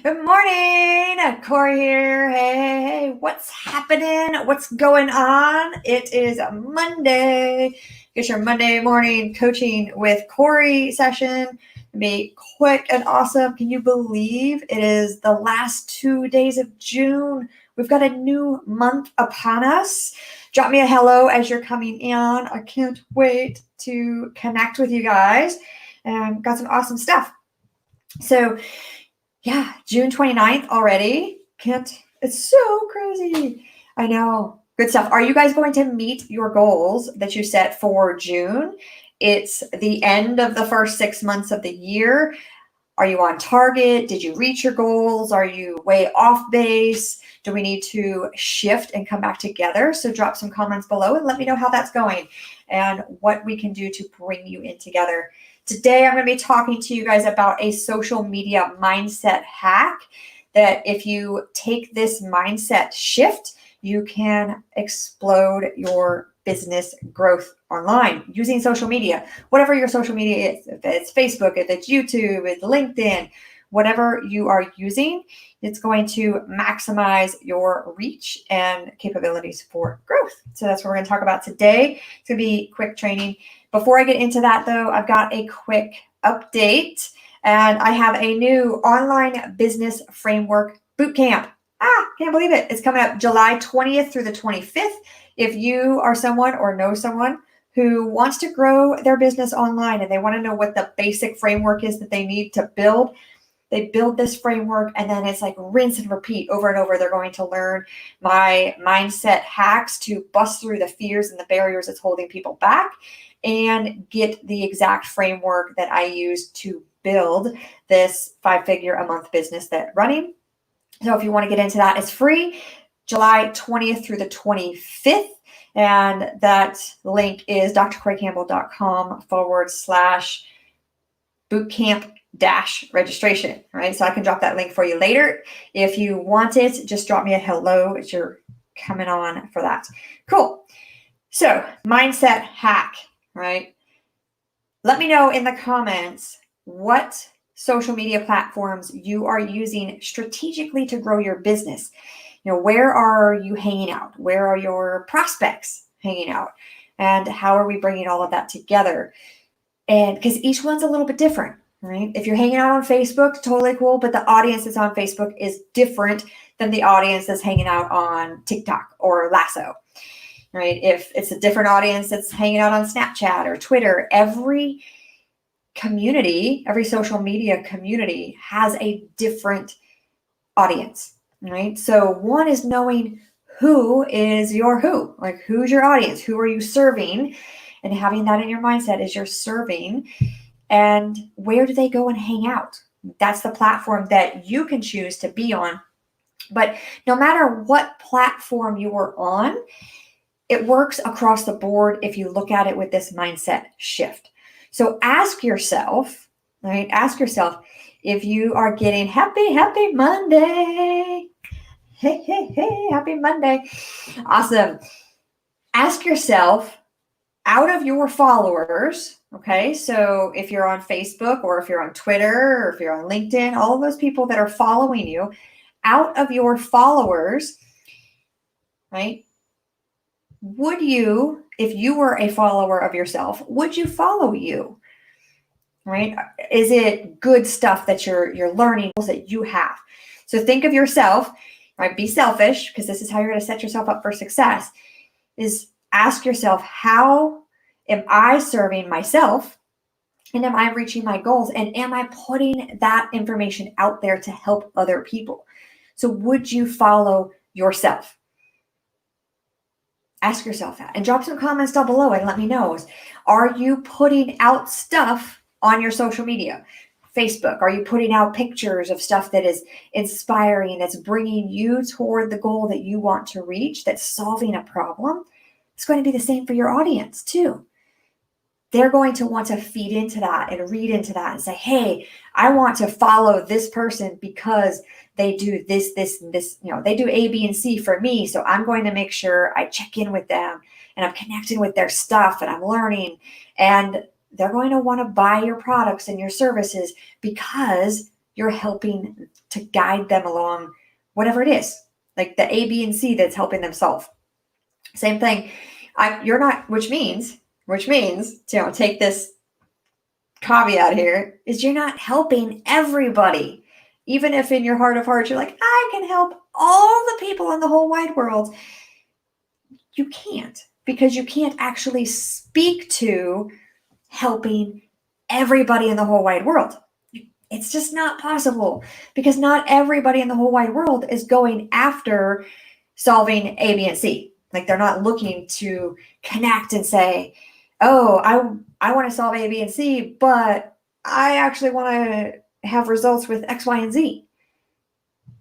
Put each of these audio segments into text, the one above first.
Good morning, Corey here. Hey, what's happening? What's going on? It is a Monday. Get your Monday morning coaching with Corey session. Be quick and awesome. Can you believe it is the last 2 days of June? We've got a new month upon us. Drop me a hello as you're coming in. I can't wait to connect with you guys. And got some awesome stuff. So, yeah, June 29th already. It's so crazy. I know. Good stuff. Are you guys going to meet your goals that you set for June? It's the end of the first 6 months of the year. Are you on target? Did you reach your goals? Are you way off base? Do we need to shift and come back together? So drop some comments below and let me know how that's going and what we can do to bring you in together. Today, I'm going to be talking to you guys about a social media mindset hack that if you take this mindset shift, you can explode your business growth online using social media, whatever your social media is. If it's Facebook, if it's YouTube, it's LinkedIn, whatever you are using, it's going to maximize your reach and capabilities for growth. So that's what we're going to talk about today. It's going to be quick training. Before I get into that, though, I've got a quick update, and I have a new online business framework bootcamp. Can't believe it. It's coming up July 20th through the 25th. If you are someone or know someone who wants to grow their business online and they want to know what the basic framework is that they need to build, they build this framework and then it's like rinse and repeat over and over. They're going to learn my mindset hacks to bust through the fears and the barriers that's holding people back and get the exact framework that I use to build this 5-figure a month business that running. So if you want to get into that, it's free, July 20th through the 25th. And that link is drcoreycampbell.com/bootcamp-registration, right? So I can drop that link for you later. If you want it, just drop me a hello as you're coming on for that. Cool. So mindset hack, right? Let me know in the comments what social media platforms you are using strategically to grow your business. You know, where are you hanging out? Where are your prospects hanging out? And how are we bringing all of that together? And because each one's a little bit different, right? If you're hanging out on Facebook, totally cool, but the audience that's on Facebook is different than the audience that's hanging out on TikTok or Lasso, right? If it's a different audience that's hanging out on Snapchat or Twitter, every community, every social media community has a different audience, right? So one is knowing who is your who, like who's your audience, who are you serving, and having that in your mindset is you're serving, and where do they go and hang out? That's the platform that you can choose to be on. But no matter what platform you are on, it works across the board if you look at it with this mindset shift. So ask yourself, right? Ask yourself if you are getting happy Monday. Hey, happy Monday. Awesome. Ask yourself, out of your followers, okay? So if you're on Facebook or if you're on Twitter or if you're on LinkedIn, all of those people that are following you, out of your followers, right? Would you, if you were a follower of yourself, would you follow you? Right? Is it good stuff that you're learning that you have? So think of yourself, right? Be selfish, because this is how you're going to set yourself up for success. Is ask yourself, how am I serving myself? And am I reaching my goals? And am I putting that information out there to help other people? So would you follow yourself? Ask yourself that and drop some comments down below and let me know. Are you putting out stuff on your social media? Facebook, are you putting out pictures of stuff that is inspiring, that's bringing you toward the goal that you want to reach, that's solving a problem? It's going to be the same for your audience too. They're going to want to feed into that and read into that and say, hey, I want to follow this person because they do this, and this, they do A, B, and C for me. So I'm going to make sure I check in with them and I'm connecting with their stuff and I'm learning. And they're going to want to buy your products and your services because you're helping to guide them along whatever it is, like the A, B, and C that's helping them solve. Same thing. You're not, which means, take this caveat here, is you're not helping everybody. Even if in your heart of hearts, you're like, I can help all the people in the whole wide world. You can't, because you can't actually speak to helping everybody in the whole wide world. It's just not possible, because not everybody in the whole wide world is going after solving A, B, and C. Like, they're not looking to connect and say, oh, I want to solve A, B, and C, but I actually want to have results with X, Y, and Z.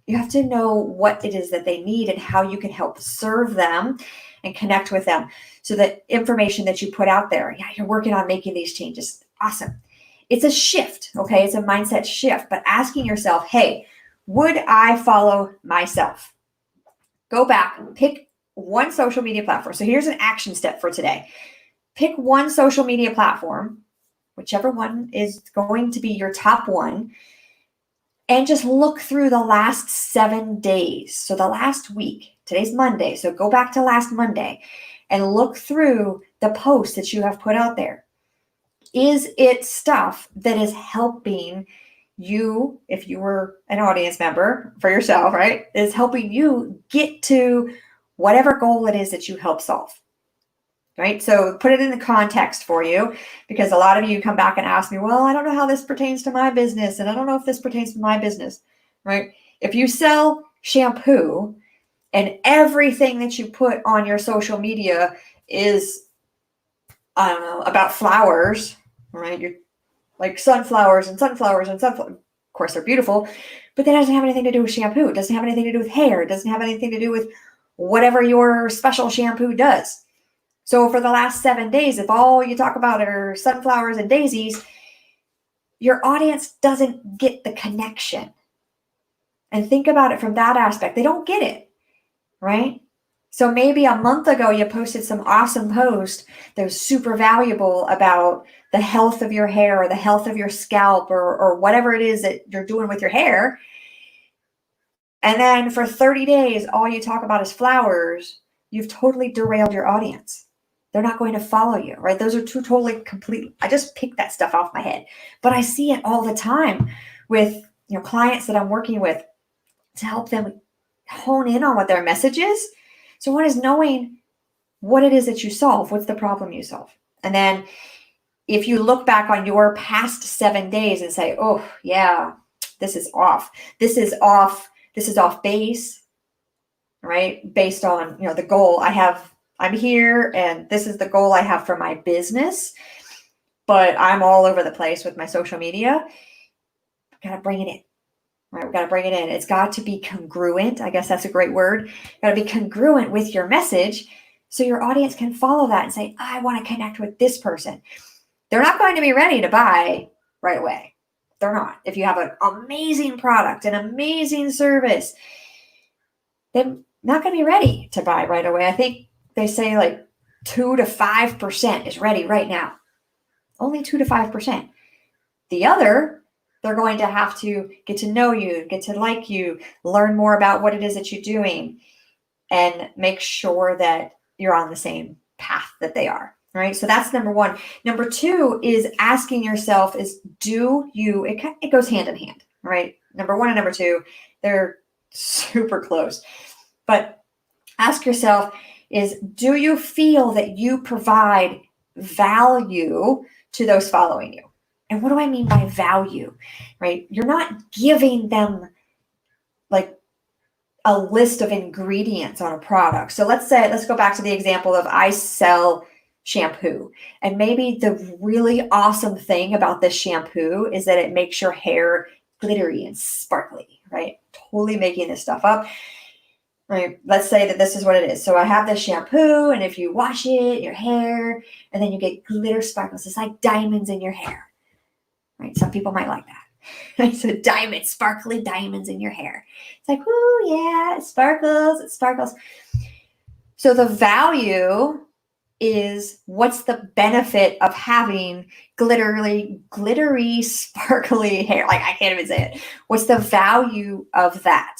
You have to know what it is that they need and how you can help serve them and connect with them. So the information that you put out there, yeah, you're working on making these changes. Awesome. It's a shift, okay? It's a mindset shift, but asking yourself, hey, would I follow myself? Go back, pick one social media platform. So here's an action step for today. Pick one social media platform, whichever one is going to be your top one, and just look through the last 7 days. So the last week, today's Monday, so go back to last Monday and look through the posts that you have put out there. Is it stuff that is helping you, if you were an audience member for yourself, right, is helping you get to whatever goal it is that you help solve, right? So put it in the context for you, because a lot of you come back and ask me, well, I don't know how this pertains to my business, and I don't know if this pertains to my business, right? If you sell shampoo and everything that you put on your social media is, I don't know, about flowers, right? You're like sunflowers and sunflowers and sunflowers. Of course, they're beautiful, but that doesn't have anything to do with shampoo. It doesn't have anything to do with hair. It doesn't have anything to do with whatever your special shampoo does. So for the last 7 days, if all you talk about are sunflowers and daisies, your audience doesn't get the connection. And think about it from that aspect. They don't get it, right? So maybe a month ago, you posted some awesome post that was super valuable about the health of your hair or the health of your scalp or whatever it is that you're doing with your hair. And then for 30 days, all you talk about is flowers. You've totally derailed your audience. They're not going to follow you, right? Those are two totally complete. I just picked that stuff off my head, but I see it all the time with clients that I'm working with to help them hone in on what their message is. So one is knowing what it is that you solve. What's the problem you solve? And then if you look back on your past 7 days and say, oh yeah, this is off. This is off base, right? Based on, the goal I'm here and this is the goal I have for my business, but I'm all over the place with my social media. Got to bring it in. Right, we've got to bring it in. It's got to be congruent. I guess that's a great word. Got to be congruent with your message so your audience can follow that and say, I want to connect with this person. They're not going to be ready to buy right away. They're not. If you have an amazing product, an amazing service, they're not going to be ready to buy right away. I think they say like 2 to 5% is ready right now. Only 2 to 5%. The other, they're going to have to get to know you, get to like you, learn more about what it is that you're doing, and make sure that you're on the same path that they are, right? So that's number one. Number two is asking yourself it goes hand in hand, right? Number one and number two, they're super close. But ask yourself do you feel that you provide value to those following you? And what do I mean by value, right? You're not giving them like a list of ingredients on a product. So let's go back to the example of I sell shampoo. And maybe the really awesome thing about this shampoo is that it makes your hair glittery and sparkly, right? Totally making this stuff up. Right. Let's say that this is what it is. So I have this shampoo, and if you wash it, your hair, and then you get glitter sparkles. It's like diamonds in your hair. Right? Some people might like that. Right? So sparkly diamonds in your hair. It's like, ooh, yeah, it sparkles. So the value is what's the benefit of having glittery, sparkly hair? Like, I can't even say it. What's the value of that?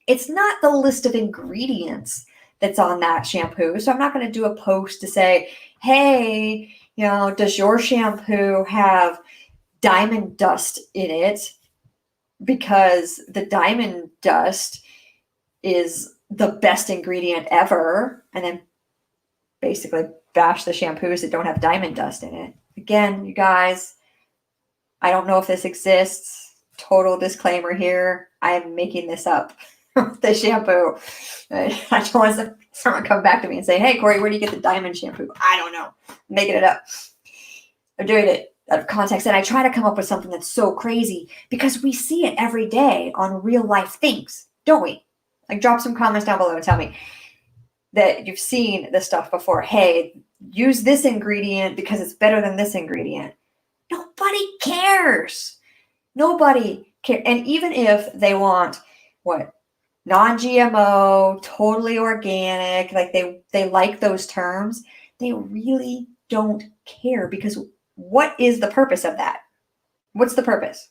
It's not the list of ingredients that's on that shampoo. So I'm not going to do a post to say, hey, does your shampoo have diamond dust in it? Because the diamond dust is the best ingredient ever. And then basically bash the shampoos that don't have diamond dust in it. Again, you guys, I don't know if this exists. Total disclaimer here. I am making this up. The shampoo. I don't want someone to come back to me and say, hey, Corey, where do you get the diamond shampoo? I don't know. I'm making it up. I'm doing it out of context. And I try to come up with something that's so crazy because we see it every day on real life things, don't we? Like, drop some comments down below and tell me that you've seen this stuff before. Hey, use this ingredient because it's better than this ingredient. Nobody cares. Nobody cares. And even if they want non-GMO, totally organic, like they like those terms, they really don't care, because what is the purpose of that? What's the purpose?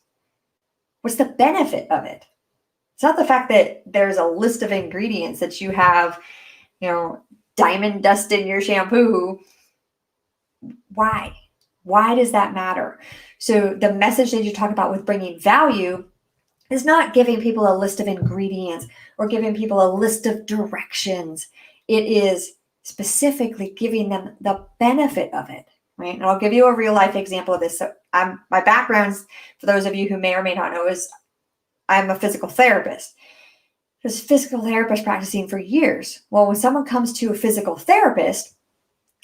What's the benefit of it? It's not the fact that there's a list of ingredients that you have, diamond dust in your shampoo. Why? Why does that matter? So the message that you talk about with bringing value is not giving people a list of ingredients or giving people a list of directions. It is specifically giving them the benefit of it, right? And I'll give you a real life example of this. So my background, for those of you who may or may not know, is I'm a physical therapist. I was a physical therapist practicing for years. Well, when someone comes to a physical therapist,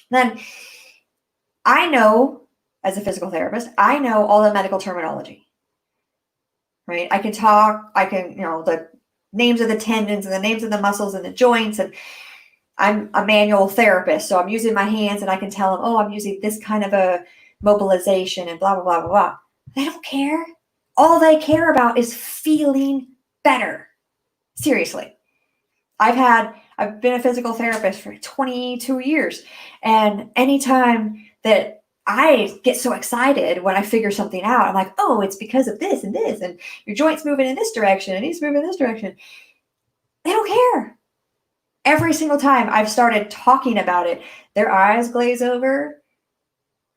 then I know, as a physical therapist, I know all the medical terminology, right? I can the names of the tendons and the names of the muscles and the joints, and I'm a manual therapist, so I'm using my hands and I can tell them, oh, I'm using this kind of a mobilization and blah, blah, blah, blah, blah. They don't care. All they care about is feeling better. Seriously. I've been a physical therapist for 22 years. And anytime that I get so excited when I figure something out, I'm like, oh, it's because of this and this, and your joint's moving in this direction and he's moving in this direction. They don't care. Every single time I've started talking about it, their eyes glaze over,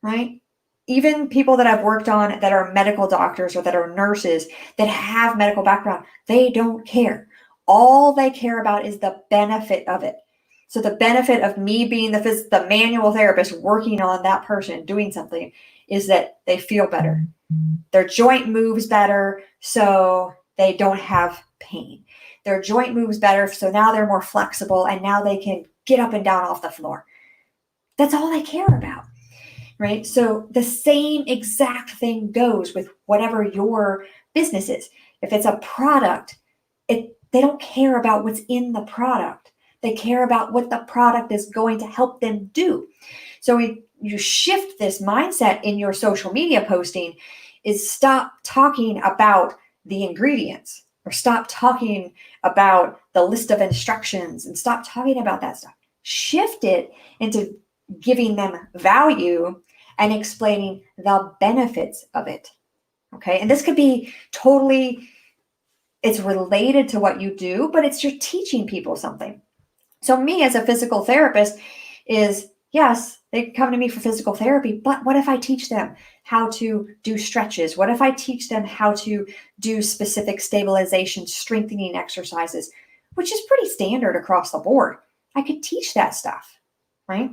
right? Even people that I've worked on that are medical doctors or that are nurses that have medical background, they don't care. All they care about is the benefit of it. So the benefit of me being the manual therapist working on that person doing something is that they feel better. Their joint moves better, so they don't have pain. Their joint moves better, so now they're more flexible, and now they can get up and down off the floor. That's all they care about, right? So the same exact thing goes with whatever your business is. If it's a product, they don't care about what's in the product. They care about what the product is going to help them do. So you shift this mindset in your social media posting is stop talking about the ingredients, or stop talking about the list of instructions, and stop talking about that stuff. Shift it into giving them value and explaining the benefits of it. Okay. And this could be it's related to what you do, but you're teaching people something. So me as a physical therapist is, yes, they come to me for physical therapy, but what if I teach them how to do stretches? What if I teach them how to do specific stabilization, strengthening exercises, which is pretty standard across the board? I could teach that stuff, right?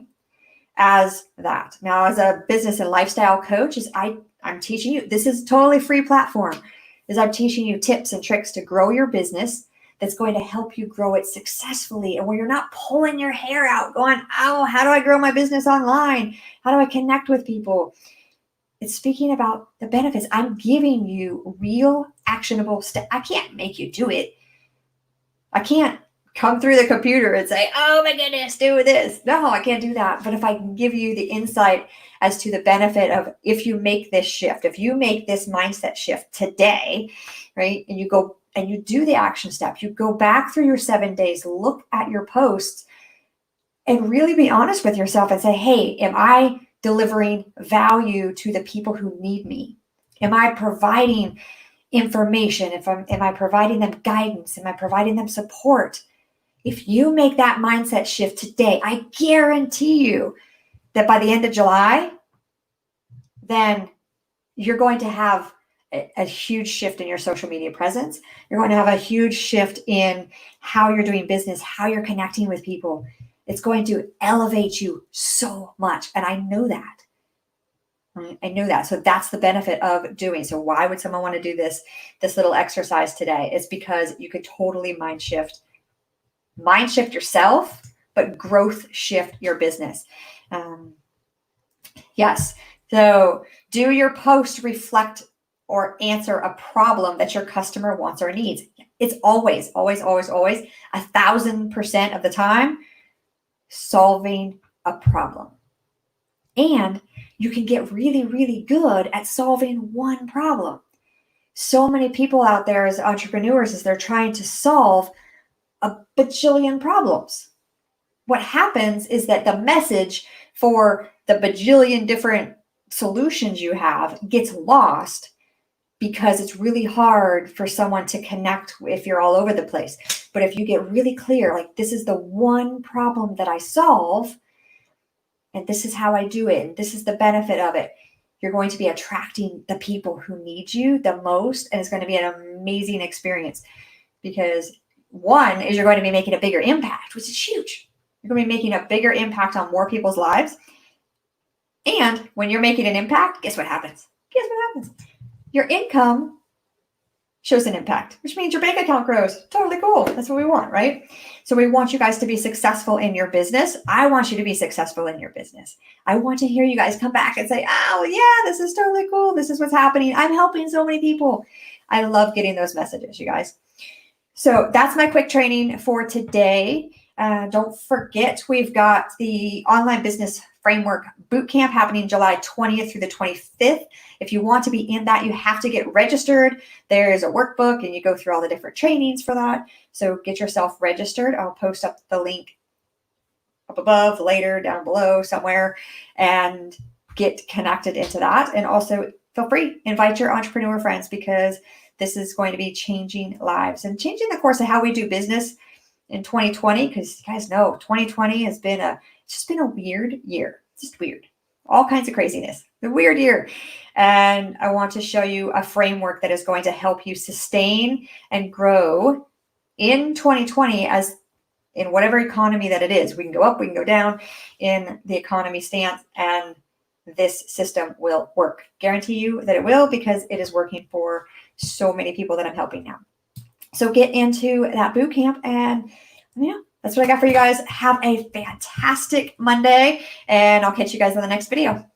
As that. Now, as a business and lifestyle coach, I'm teaching you, this is a totally free platform, is I'm teaching you tips and tricks to grow your business that's going to help you grow it successfully, and where you're not pulling your hair out going, oh, how do I grow my business online? How do I connect with people? It's speaking about the benefits. I'm giving you real actionable steps. I can't make you do it. I can't come through the computer and say, oh my goodness, do this. No, I can't do that. But if I can give you the insight as to the benefit of, if you make this shift, if you make this mindset shift today, right, and you go and you do the action step, you go back through your 7 days, look at your posts, and really be honest with yourself and say, hey, am I delivering value to the people who need me? Am I providing information? Am I providing them guidance? Am I providing them support? If you make that mindset shift today, I guarantee you that by the end of July, then you're going to have a huge shift in your social media presence. You're going to have a huge shift in how you're doing business, how you're connecting with people. It's going to elevate you so much. And I know that. I know that. So that's the benefit of doing. So why would someone want to do this little exercise today? It's because you could totally mind shift yourself, but growth shift your business. Yes. So do your post reflect or answer a problem that your customer wants or needs? It's always 1,000% of the time solving a problem. And you can get really, really good at solving one problem. So many people out there as entrepreneurs, as they're trying to solve a bajillion problems. What happens is that the message for the bajillion different solutions you have gets lost because it's really hard for someone to connect if you're all over the place. But if you get really clear, like this is the one problem that I solve, and this is how I do it, and this is the benefit of it, you're going to be attracting the people who need you the most, and it's going to be an amazing experience because one is you're going to be making a bigger impact, which is huge. You're going to be making a bigger impact on more people's lives. And when you're making an impact, guess what happens? Your income shows an impact, which means your bank account grows. Totally cool. That's what we want, right? So we want you guys to be successful in your business. I want you to be successful in your business. I want to hear you guys come back and say, oh yeah, this is totally cool. This is what's happening. I'm helping so many people. I love getting those messages, you guys. So that's my quick training for today. Don't forget, we've got the Online Business Framework Bootcamp happening July 20th through the 25th. If you want to be in that, you have to get registered. There's a workbook and you go through all the different trainings for that. So get yourself registered. I'll post up the link up above, later, down below, somewhere, and get connected into that. And also feel free, invite your entrepreneur friends because this is going to be changing lives and changing the course of how we do business in 2020, because you guys know 2020 has been it's been a weird year. Just weird. All kinds of craziness. A weird year. And I want to show you a framework that is going to help you sustain and grow in 2020 as in whatever economy that it is. We can go up, we can go down in the economy stance, and this system will work. Guarantee you that it will because it is working for so many people that I'm helping now. So get into that boot camp and that's what I got for you guys. Have a fantastic Monday and I'll catch you guys in the next video.